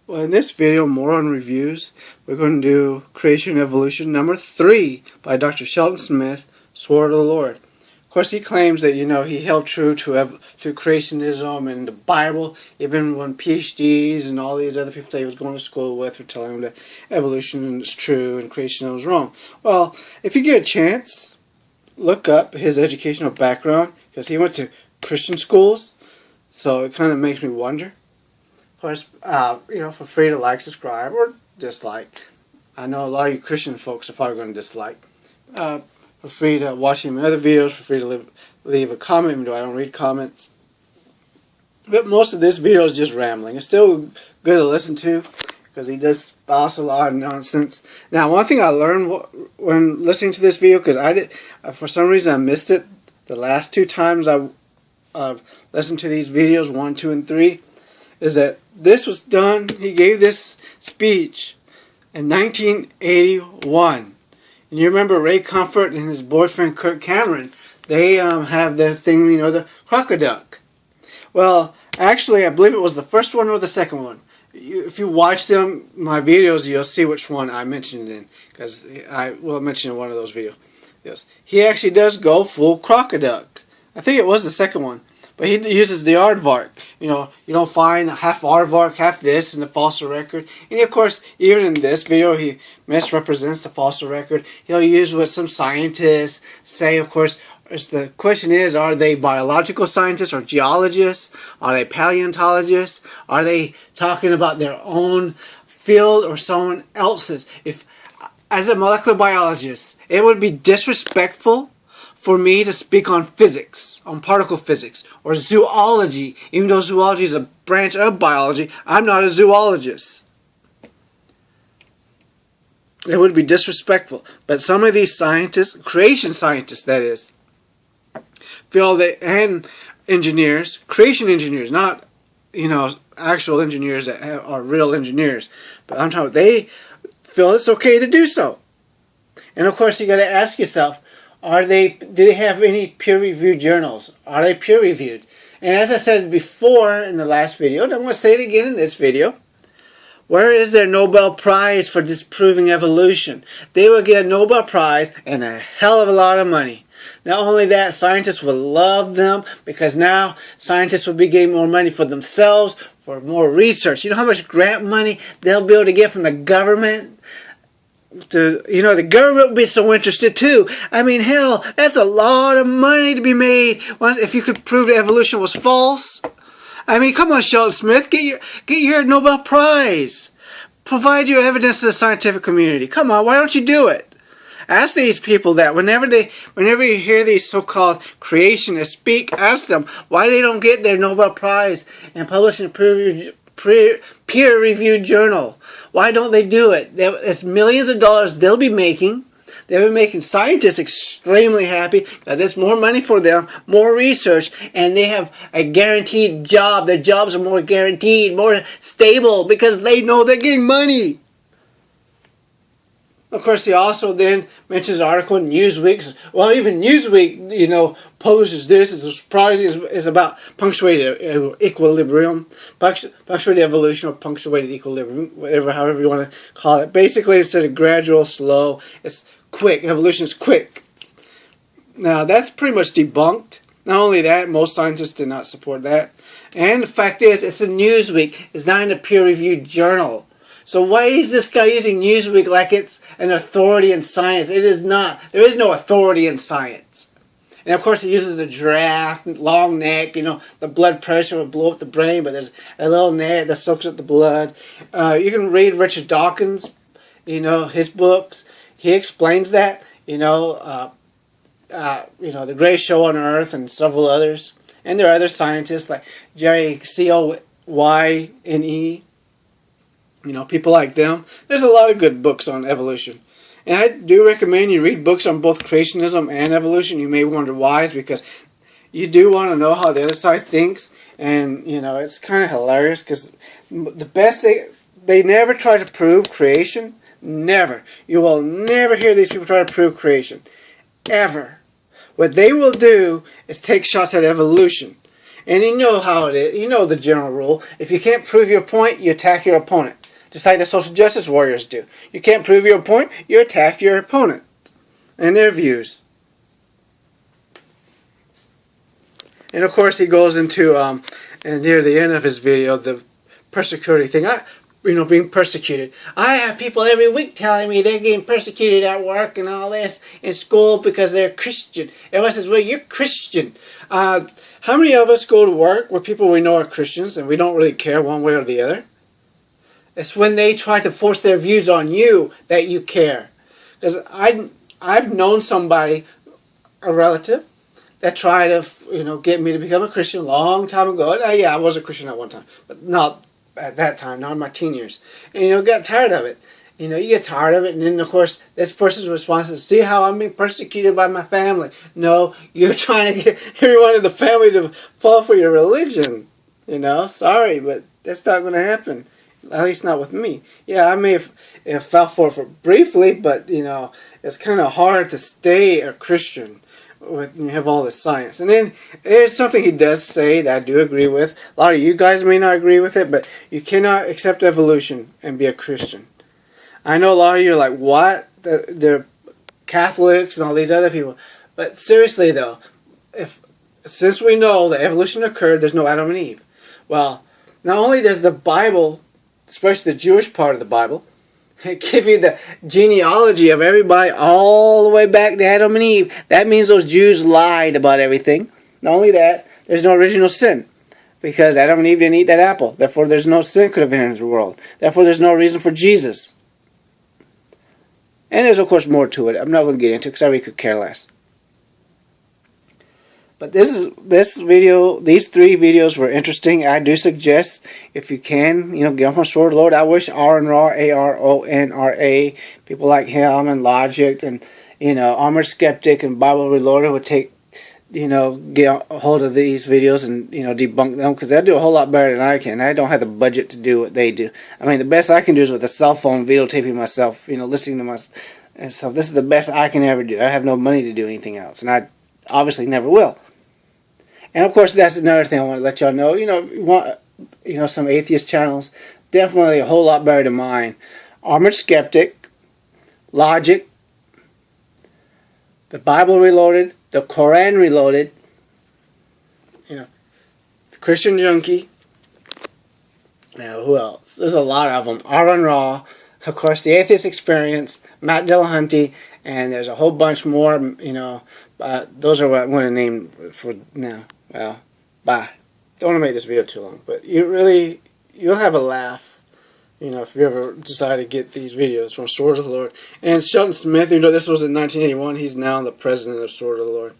Well, in this video, Moron Reviews, we're going to do Creation Evolution number 3 by Dr. Sheldon Smith, Sword of the Lord. Of course, he claims that, he held true to creationism and the Bible, even when PhDs and all these other people that he was going to school with were telling him that evolution is true and creationism is wrong. Well, if you get a chance, look up his educational background, because he went to Christian schools, so it kind of makes me wonder. Of course, feel free to like, subscribe, or dislike. I know a lot of you Christian folks are probably going to dislike. Feel free to watch my other videos. Feel free to leave a comment, even though I don't read comments. But most of this video is just rambling. It's still good to listen to, because he does spouse a lot of nonsense. Now, one thing I learned when listening to this video, because for some reason I missed it the last 2 times I listened to these videos, 1, 2, and 3, is that this was done, he gave this speech in 1981. And you remember Ray Comfort and his boyfriend Kirk Cameron, they have the thing, the crocoduck. Well, actually, I believe it was the first one or the second one. If you watch my videos, you'll see which one I mentioned in, because I will mention in one of those videos. Yes. He actually does go full crocoduck. I think it was the second one. But he uses the aardvark. You don't find half aardvark, half this in the fossil record. And of course, even in this video, he misrepresents the fossil record. He'll use what some scientists say. Of course, the question is, are they biological scientists or geologists? Are they paleontologists? Are they talking about their own field or someone else's? As a molecular biologist, it would be disrespectful for me to speak on physics, on particle physics, or zoology. Even though zoology is a branch of biology, I'm not a zoologist. It would be disrespectful. But some of these scientists, creation scientists that is, feel that, and engineers, creation engineers, not, actual engineers that are real engineers, but I'm talking about, they feel it's okay to do so. And of course, you got to ask yourself, do they have any peer-reviewed journals? Are they peer-reviewed? And as I said before in the last video, and I'm going to say it again in this video, where is their Nobel Prize for disproving evolution? They will get a Nobel Prize and a hell of a lot of money. Not only that, scientists will love them, because now scientists will be getting more money for themselves, for more research. You know how much grant money they'll be able to get from the government? The government would be so interested too. I mean, hell, that's a lot of money to be made if you could prove that evolution was false. I mean, come on, Sheldon Smith, get your Nobel Prize. Provide your evidence to the scientific community. Come on, why don't you do it? Ask these people that whenever you hear these so-called creationists speak, ask them why they don't get their Nobel Prize and publish in a peer-reviewed journal. Why don't they do it? It's millions of dollars they'll be making. They'll be making scientists extremely happy, because it's more money for them, more research, and they have a guaranteed job. Their jobs are more guaranteed, more stable, because they know they're getting money. Of course, he also then mentions an article in Newsweek. Well, even Newsweek, publishes this. It's a surprise. It's about punctuated equilibrium, punctuated evolution, or punctuated equilibrium, however you want to call it. Basically, instead of gradual, slow, it's quick. Evolution is quick. Now, that's pretty much debunked. Not only that, most scientists did not support that. And the fact is, it's in Newsweek. It's not in a peer-reviewed journal. So why is this guy using Newsweek like it's an authority in science? It is not. There is no authority in science. And of course he uses a giraffe, long neck, the blood pressure will blow up the brain, but there's a little neck that soaks up the blood. You can read Richard Dawkins, his books. He explains that, The Great Show on Earth and several others. And there are other scientists like Jerry Coyne. People like them. There's a lot of good books on evolution. And I do recommend you read books on both creationism and evolution. You may wonder why. It's because you do want to know how the other side thinks. And, it's kind of hilarious, because the best they never try to prove creation. Never. You will never hear these people try to prove creation. Ever. What they will do is take shots at evolution. And you know how it is. You know the general rule. If you can't prove your point, you attack your opponent. Just like the social justice warriors do. You can't prove your point, you attack your opponent and their views. And of course he goes into, and near the end of his video, the persecuting thing. Being persecuted. I have people every week telling me they're getting persecuted at work and all this, in school, because they're Christian. Everyone says, well, you're Christian. How many of us go to work with people we know are Christians and we don't really care one way or the other? It's when they try to force their views on you that you care. Because I've known somebody, a relative, that tried to get me to become a Christian a long time ago. Yeah, I was a Christian at one time, but not at that time, not in my teen years. And got tired of it. You get tired of it, and then of course this person's response is, see how I'm being persecuted by my family. No, you're trying to get everyone in the family to fall for your religion. Sorry, but that's not going to happen. At least not with me. Yeah, I may have fell for it briefly, but it's kind of hard to stay a Christian when you have all this science. And then there's something he does say that I do agree with. A lot of you guys may not agree with it, but you cannot accept evolution and be a Christian. I know a lot of you are like, what? They're Catholics and all these other people. But seriously though, since we know that evolution occurred, there's no Adam and Eve. Well, not only does the Bible, especially the Jewish part of the Bible, give you the genealogy of everybody all the way back to Adam and Eve. That means those Jews lied about everything. Not only that, there's no original sin. Because Adam and Eve didn't eat that apple. Therefore, there's no sin could have been in the world. Therefore, there's no reason for Jesus. And there's, of course, more to it. I'm not going to get into it because I really could care less. But this video, these 3 videos were interesting. I do suggest, if you can, get off on Sword of the Lord. I wish Aronra, Aronra, people like him and Logic and, Armored Skeptic and Bible Reloader would take, get a hold of these videos and, debunk them, because they'll do a whole lot better than I can. I don't have the budget to do what they do. I mean, the best I can do is with a cell phone videotaping myself, listening to myself. And so this is the best I can ever do. I have no money to do anything else, and I obviously never will. And of course, that's another thing I want to let y'all know. If you want, some atheist channels, definitely a whole lot better than mine. Armored Skeptic, Logic, the Bible Reloaded, the Koran Reloaded, the Christian Junkie. Who else? There's a lot of them. Aaron Ra, of course, the Atheist Experience, Matt Dillahunty, and there's a whole bunch more. Those are what I'm going to name for now. Well, bye. Don't want to make this video too long, but you'll have a laugh, if you ever decide to get these videos from Sword of the Lord. And Shelton Smith, this was in 1981, he's now the president of Sword of the Lord.